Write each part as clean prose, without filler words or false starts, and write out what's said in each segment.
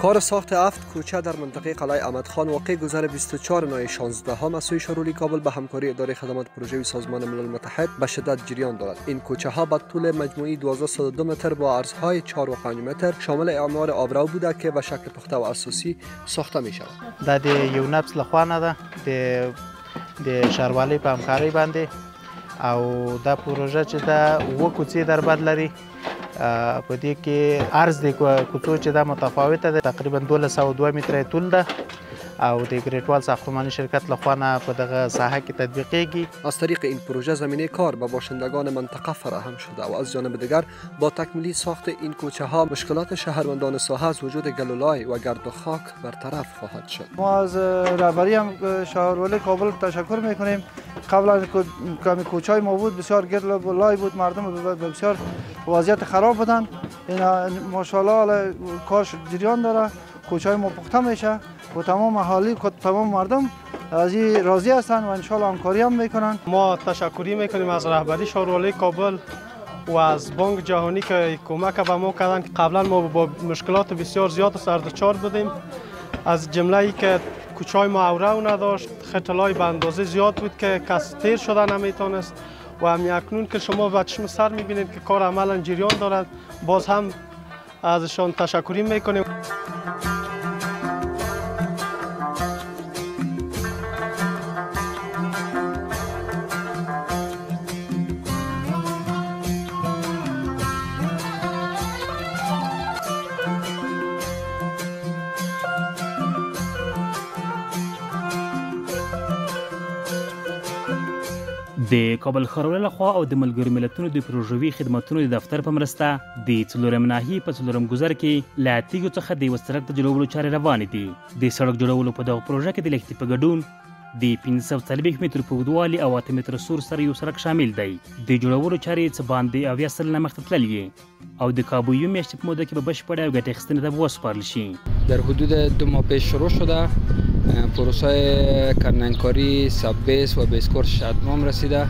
کار ساخت 7 کوچه در منطقه قلعه احمدخان واقع گذر 24 نوامبر 16 از سوی شهرول کابل به همکاری اداره خدمات پروژوی سازمان ملل متحد به شدت جریان دارد. این کوچه ها با طول مجموعی 1202 متر با عرضهای 4 و 5 متر شامل اعمار آبرو بوده که به شکل پخته و اساسی ساخته می شود. دا د یو نفس لخوا ده د ښاروالۍ په همکارۍ باندې او دا پروژه چې دا اوه کوڅې در بر لري په دې کې عرض د کوڅو چې دا متفاوته ده، تقریبا 1202 متره طول ده او د گریټوال ساختمانی شرکت لخوا نه په دغه ساحه کې تطبیقیږي. از طریق این پروژه زمینه کار به باشندگان منطقه فراهم شده و از جانب دیگر با تکمیلی ساخت این کوچه ها مشکلات شهروندان ساحه از وجود گلولای و گرد و خاک برطرف خواهد شد. ما از رهبری هم شهرول کابل تشکر میکنیم. قبل از کوچه های ما بود بسیار گلولای بود، مردم بسیار وضعیت خراب بودن. این ماشاءالله کارش جریان داره، کوچه های ما پخته میشه و تمام اهالی و تمام مردم از این راضی هستند و انشالله همکاری هم میکنن. ما تشکری میکنیم از رهبری شهرول کابل و از بانک جهانی که کمک به ما کردن. قبلا ما با مشکلات بسیار زیاد سر دچار بودیم، از جمله ای که کوچه های ما اورو نداشت، خطلای به اندازه زیاد بود که کس تیر شده نمیتونست و هم اکنون که شما به چشم سر میبینید که کار عملا جریان دارد، باز هم ازشان تشکری میکنیم. د کابل ښاروالۍ لخوا او د ملګرو ملتونو د پروژوي خدماتونو د دفتر په مرسته د څلورم ناحیې په څلورم ګذر کې له تیږو څخه د یوه سړک د جوړولو چارې روانې دي. د سړک جوړولو په دغه پروژه کې د لښتې په ګډون د 540 مترو په اوږدوالي او 8 متره سور سره یو سړک شامل دی. د جوړولو چارې څه باندې 80 سلنه مخته تللې او د کابو یو میاشتې په موده کې به بشپړه او ګټې اخیستنې ته وسپارل شي. در حدود 2 ماه پیش شروع شده. پروسه کننکاری سب بیس و بیسکورس اتمام رسیده.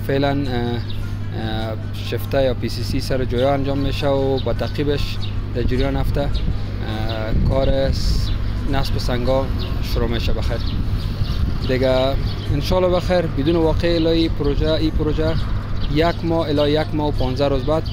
فعلا شفته یا پی سی سی سر جویا انجام میشه و با تعقیبش در جریان هفته کار نصب سنگا شروع میشه بخیر. دیگه انشالله بخیر بدون واقع الهی این پروژه 1 ماه الی 1 ماه و 15 روز بعد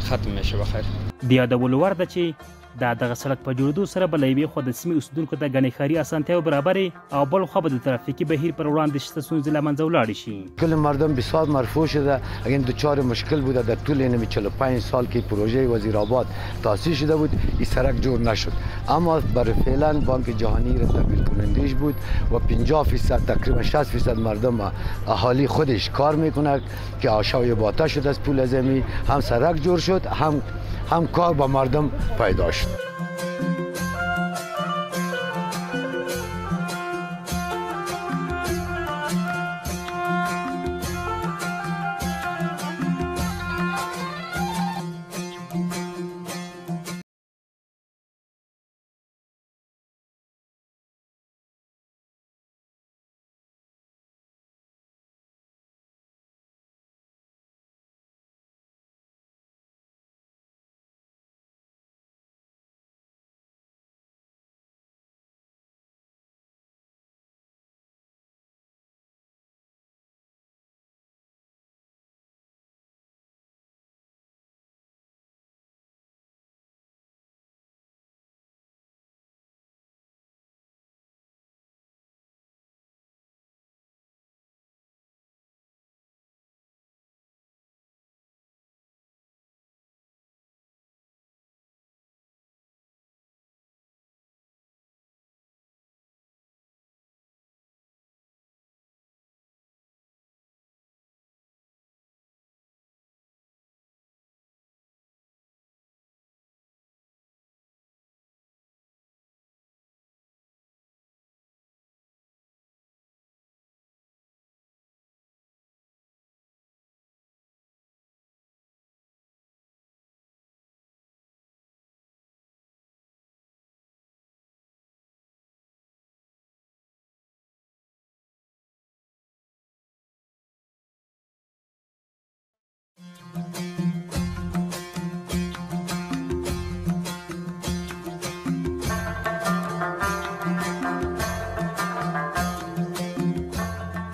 ختم میشه بخیر. د یادولو وړ ده چې دا دغه سړک په جوړېدو سره به له یوې خوا د سیمې اوسېدونکو ته ګڼې ښاري اسانتیاوې برابرې او بل خوا به د ترافیکي بهیر پر وړاندې شته ستونزې له منځه ولاړې شي. کل مردم بسیار مرفوع شده. اگر دچار مشکل بوده در طول این 45 سال که پروژه وزیرآباد تأسیس شده بود این سړک جور نشد، اما برای فعلا بانک جهانی را تمویل کنندش بود و 50% تقریبا 60% مردم اهالی خودش کار میکنه که آشای باتا شد از پول زمین، هم سړک جور شد هم کار با مردم پیدا شد.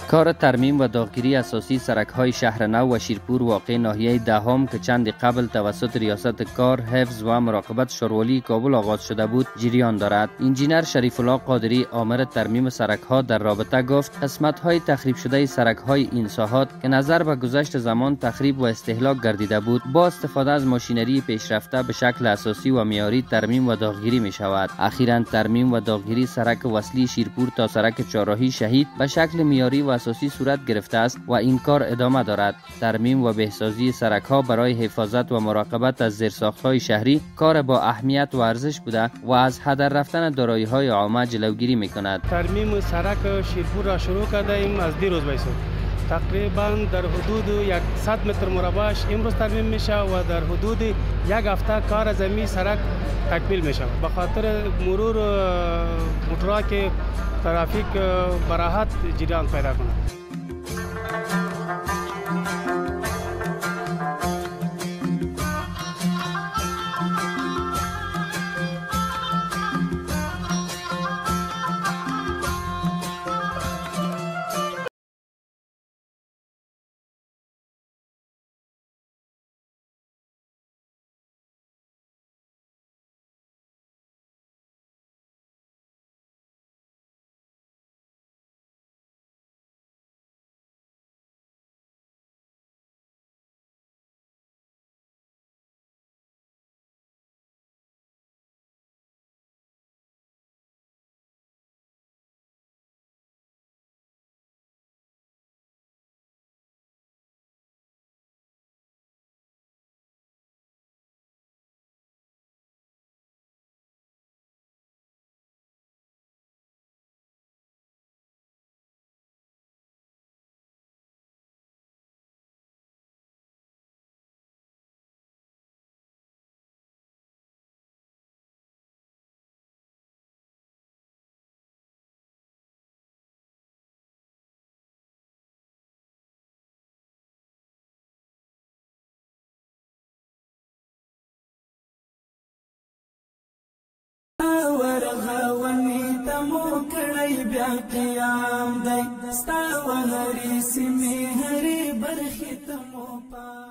کار ترمیم و داغگیری اساسی سرک‌های شهر نو و شیرپور واقع ناحیه دهم که چند قبل توسط ریاست کار، حفظ و مراقبت شوروالی کابل آغاز شده بود جریان دارد. انجینر شریف الله قادری آمر ترمیم سرک‌ها در رابطه گفت قسمت‌های تخریب شده سرک‌های این ساحات که نظر به گذشت زمان تخریب و استهلاک گردیده بود با استفاده از ماشینری پیشرفته به شکل اساسی و معیاری ترمیم و داغگیری می شود. اخیراً ترمیم و داغگیری سرک وصلی شیرپور تا سرک چهارراهی شهید به شکل معیاری و اساسی صورت گرفته است و این کار ادامه دارد. ترمیم و بهسازی سرک‌ها برای حفاظت و مراقبت از زیرساخت‌های شهری کار با اهمیت و ارزش بوده و از هدر رفتن دارایی‌های عامه جلوگیری می‌کند. ترمیم سرک شیرپور را شروع کرده ایم از دیروز بیسو. تقریبا در حدود 100 متر مربعش امروز ترمیم میشه و در حدود یک هفته کار زمین سرک تکمیل میشه. به خاطر مرور موتورها که ترافیک براحت جریان پیدا کند.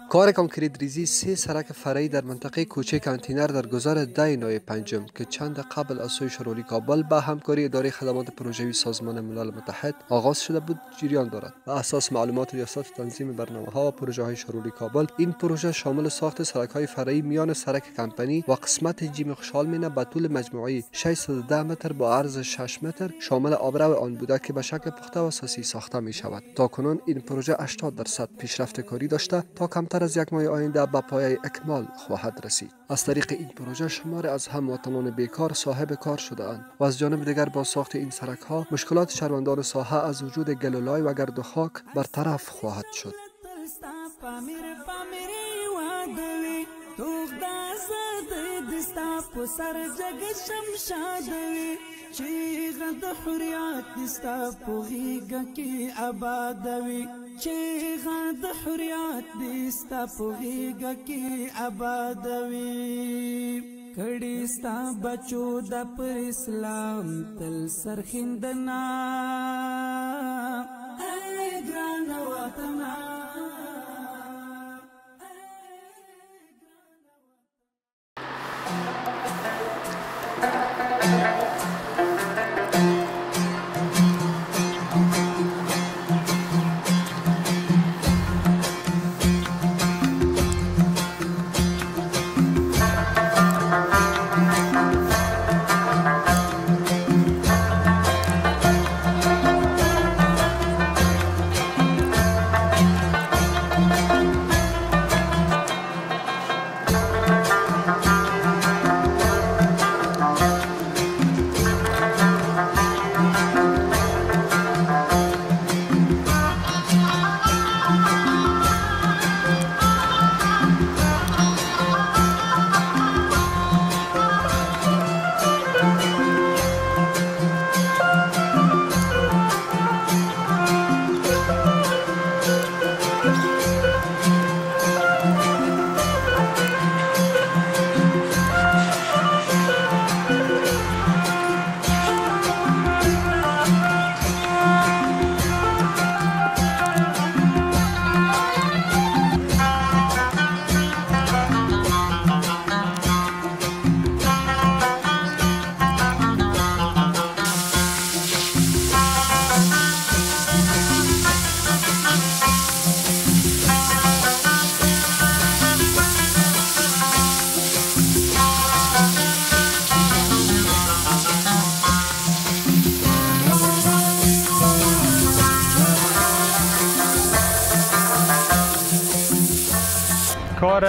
کار کانکریت ریزی 3 سرک فرعی در منطقه کوچه کانتینر در گذر 10 نوع پنجم که چند قبل از سوی شورولی کابل با همکاری اداره خدمات پروژوی سازمان ملل متحد آغاز شده بود جریان دارد. بر اساس معلومات ریاست تنظیم برنامه‌ها و پروژه‌های شورولی کابل، این پروژه شامل ساخت سرک‌های فرعی میان سرک کمپنی و قسمت جیم خوشحالمینه به طول مجموعی 610 متر با عرض 6 متر شامل آبرو آن بوده که به شکل پخته و اساسی ساخته می شود. تاکنون این پروژه 80% پیشرفت کاری داشته تا کمتر از یک ماه آینده به پایه اکمال خواهد رسید. از طریق این پروژه شمار از هموطنان بیکار صاحب کار شده اند و از جانب دیگر با ساخت این سرک ها مشکلات شهروندان ساحه از وجود گلولای و گرد و خاک برطرف خواهد شد. چیغه د حریات دستا پوغیگا کی آبادوی چیغه د حریات دستا پوغیگا کی آبادوی کړي ستا بچو د پر اسلام تل سرخندنا اے ګران وطن کار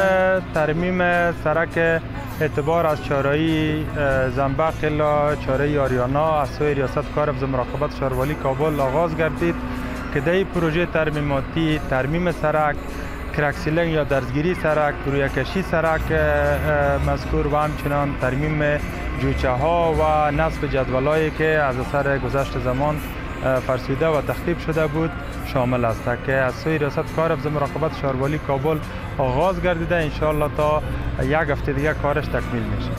ترمیم سرک اعتبار از چهارراهی زنبق الی چهارراهی آریانا از سوی ریاست کار حفظ مراقبت شهروالی کابل آغاز گردید که در این پروژه ترمیماتی ترمیم سرک، کرکسیلنگ یا درزگیری سرک، رویکشی سرک مذکور و همچنان ترمیم جوچه ها و نصب جدولایی که از اثر گذشت زمان فرسوده و تخریب شده بود شامل است که از سوی ریاست کار حفظ مراقبت شهروالی کابل آغاز گردیده. انشاءالله تا یک هفته دیگه کارش تکمیل میشه.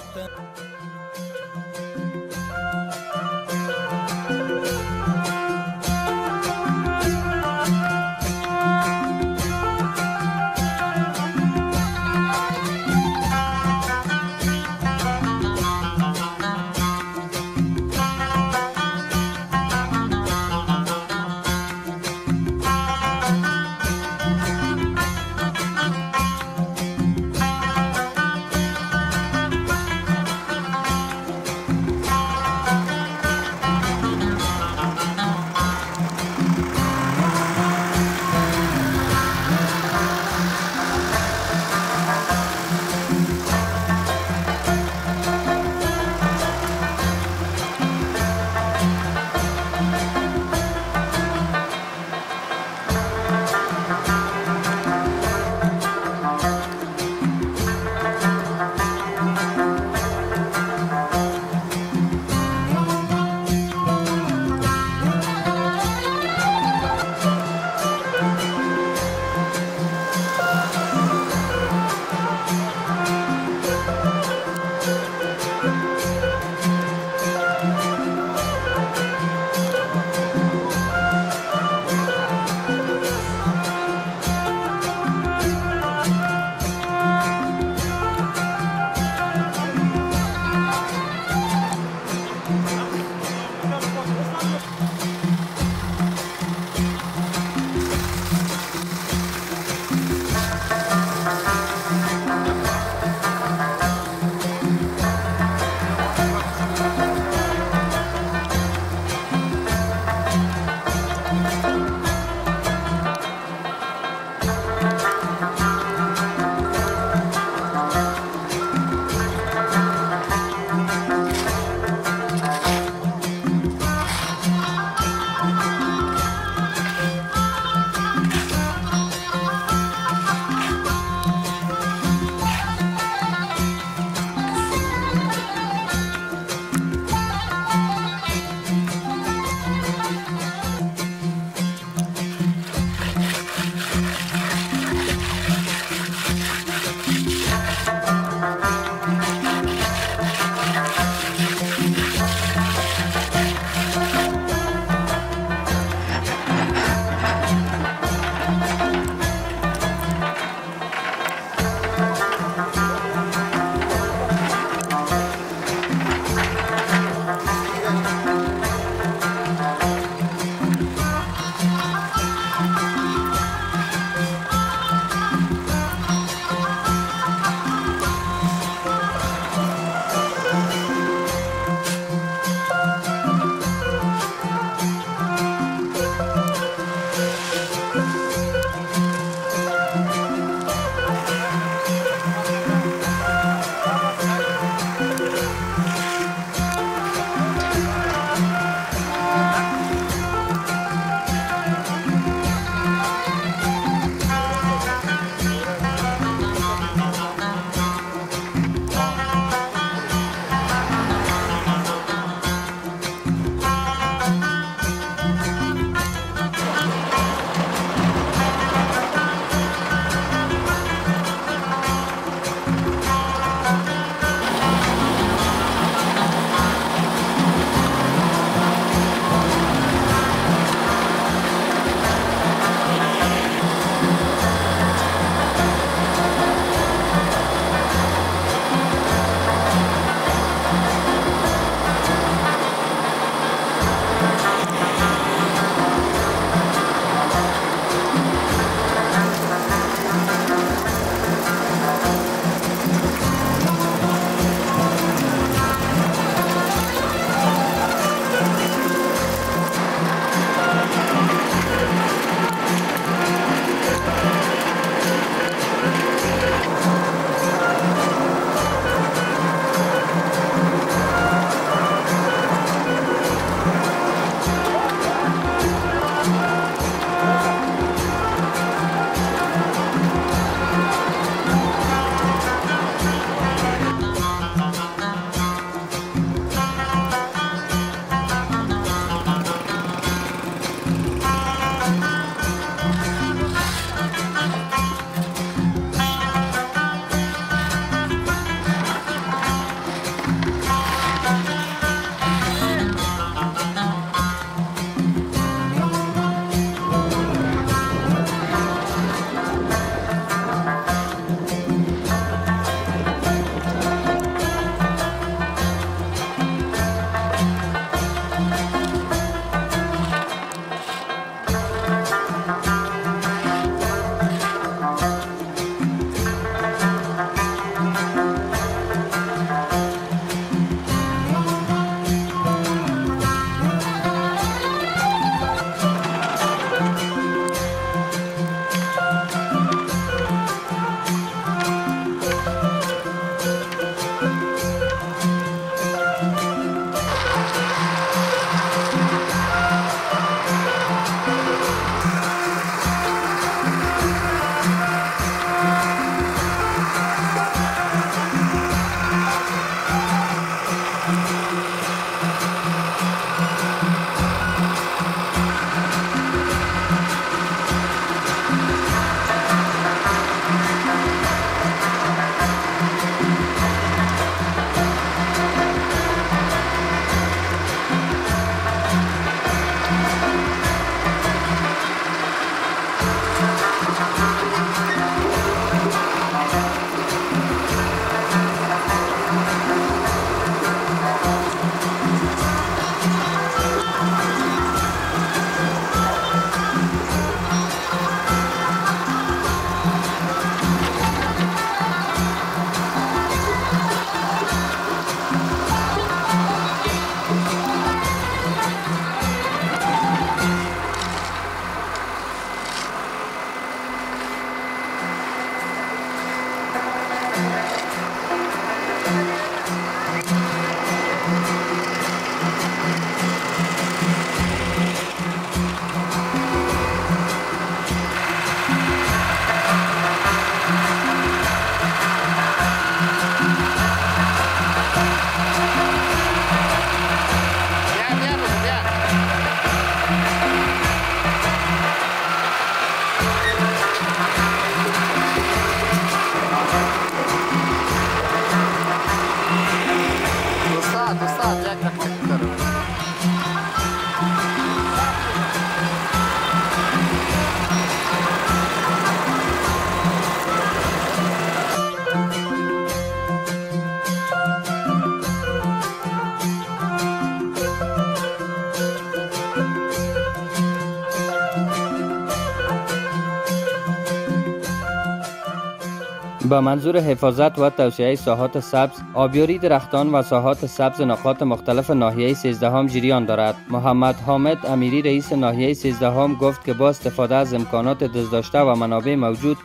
با منظور حفاظت و توسعه ساحات سبز، آبیاری درختان و ساحات سبز نقاط مختلف ناحیه 13 جریان دارد. محمد حامد امیری رئیس ناحیه 13 گفت که با استفاده از امکانات دزداشته و منابع موجود،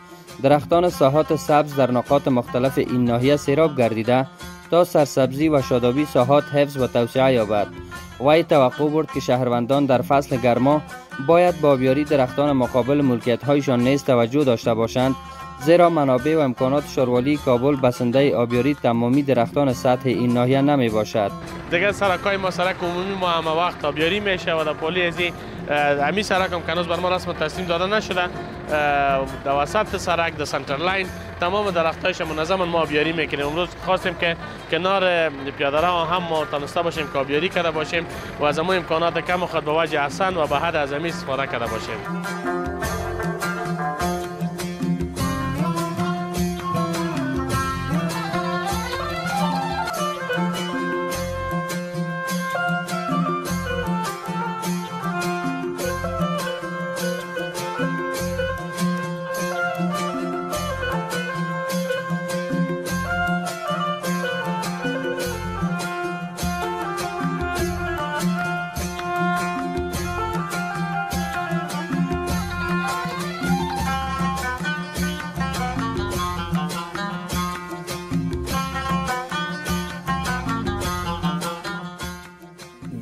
درختان ساحات سبز در نقاط مختلف این ناحیه سیراب گردیده تا سرسبزی و شادابی ساحات حفظ و توسعه یابد. وی توقع برد که شهروندان در فصل گرما باید با آبیاری درختان مقابل ملکیت‌هایشان نیز توجه داشته باشند، زیرا منابع و امکانات شاروالی کابل بسنده آبیاری تمامی درختان سطح این ناحیه نمی باشد. دیگه سرکای ما سرک عمومی ما همه وقت آبیاری میشه و در پولی ازی همی سرک هم که هنوز بر ما رسم تسلیم داده نشده. در وسط سرک در سنتر لاین تمام درختایش منظم ما آبیاری میکنیم. امروز خواستیم که کنار پیاده رو هم ما تونسته باشیم که آبیاری کرده باشیم و از ما امکانات کم خود به وجه احسن و به حد از همی استفاده کرده باشیم.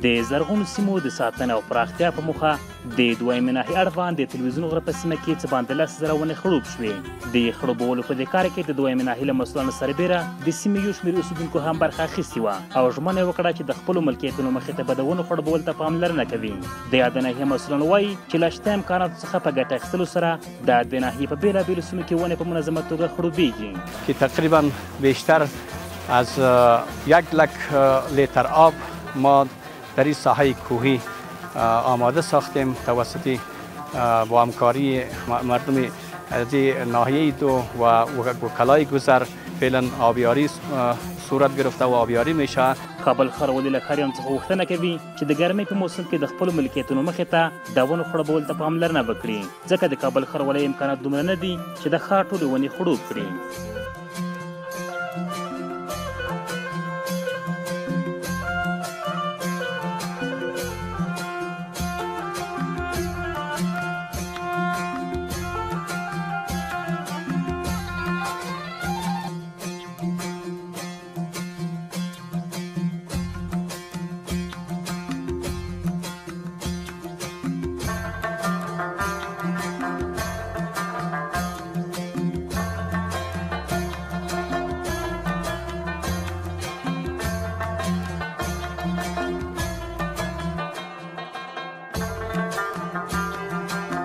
د زرغونو سیمو د ساتنې او پراختیا په موخه د دویمې ناحیې اړوند د تلویزیون غره په سیمه کې څه باندې 10,000 ونې خړوب شوې. د خړوبولو په دې کار کې د دویمې ناحیې له مسؤلانو سربیره د سیمې یو شمېر اوسېدونکو هم برخه اخیستې وه او ژمنه یې وکړه چې د خپلو ملکیتونو مخې ته به د ونو خړوبولو ته پاملرنه کوي. د یادې ناحیې مسؤلان وایي چې له شته امکاناتو څخه په ګټه اخیستلو سره د دې ناحیې په بېلابېلو سیمو کې ونې په منظمه توګه خړوبېږي. که تقریبا بیشتر از 1,00,000 لیتر آب ما در این ساحه کوهی آماده ساختیم توسط با همکاری مردم از ناحیه دو و وکلای گذر. فعلا آبیاری صورت گرفته و آبیاری میشه. کابل ښاروالي له ښاریانو څخه غوښتنه کوي چې د ګرمۍ په موسم کې د خپلو ملکیتونو مخې ته د ونو خړوبولو ته پاملرنه وکړي، ځکه د کابل ښاروالۍ امکانات دومره نه دي چې د ښار ټولې ونې خړوب کړي.